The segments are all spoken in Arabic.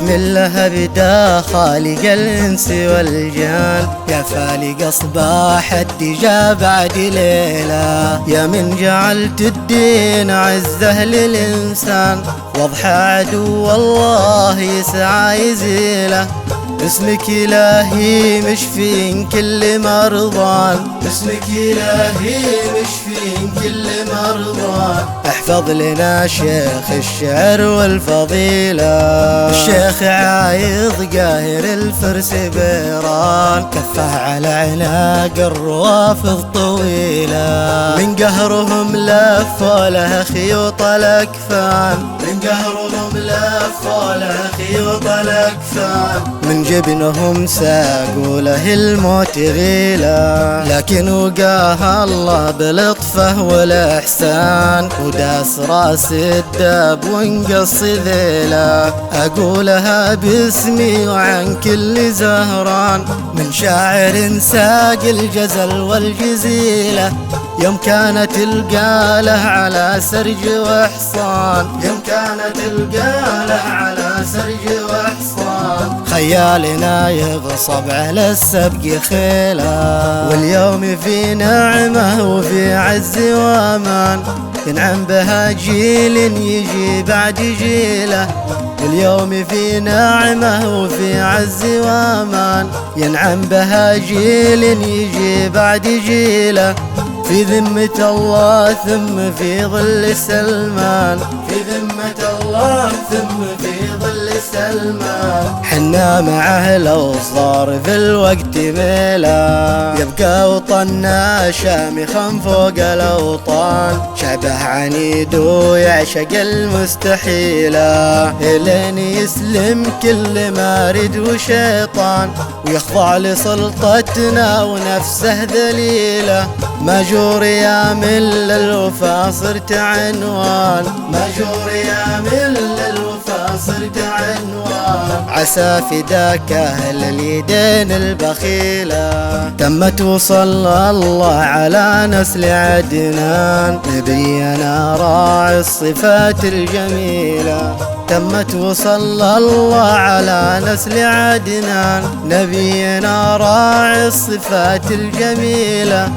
بسم الله ابدا خالق الانس والجان، يا فالق اصباح الدجى بعد ليله، يا من جعلت الدين عزه للانسان، واضحى عدو الله يسعى يزيله. اسمك إلهي مشفين كل مرضان، اسمك إلهي مشفين كل مرضان. احفظ لنا شيخ الشعر والفضيلة، الشيخ عايض قاهر الفرس بيران، كفه على عناق الروافض طويلة، من قهرهم لفوا له خيوط الأكفان، من قهرهم لفوا له خيوط الأكفان، من جبنهم ساقوا له الموت غيلا، لكن وقاها الله بلطفه والإحسان، وداس راس الداب وانقص ذيله. أقولها باسمي وعن كل زهران، من شاعر ساق الجزل والجزيلة، يوم كانت القاله على سرج وحصان، يوم كانت القاله على سرج وحصان، خيالنا يغصب على السبق خيله، واليوم في نعمه وفي عز وامان، ينعم بها جيل يجي بعد جيله، اليوم في نعمه وفي عز وامان، ينعم بها جيل يجي بعد جيله، في ذمة الله ثم في ظل سلمان، في ذمة الله ثم في ظل سلمان. حنا معه لو صار في الوقت ميلا، يبقى وطننا شامخا فوق الأوطان، شعبه عنيد ويعشق المستحيلة، إلين يسلم كل مارد وشيطان، ويخضع لسلطتنا ونفسه ذليلة. ماجور يا من للوفا صرت عنوان، ماجور يا من للوفا صرت عنوان، عسى فداك أهل اليدين البخيلة. تمت وصلى الله على نسل عدنان، نبينا راعي الصفات الجميلة، تمت وصلى الله على نسل عدنان، نبينا راعي الصفات الجميلة،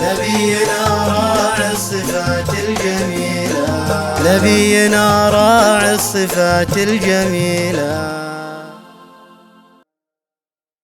نبينا راعي الصفات الجميلة، نبينا راعي الصفات الجميلة.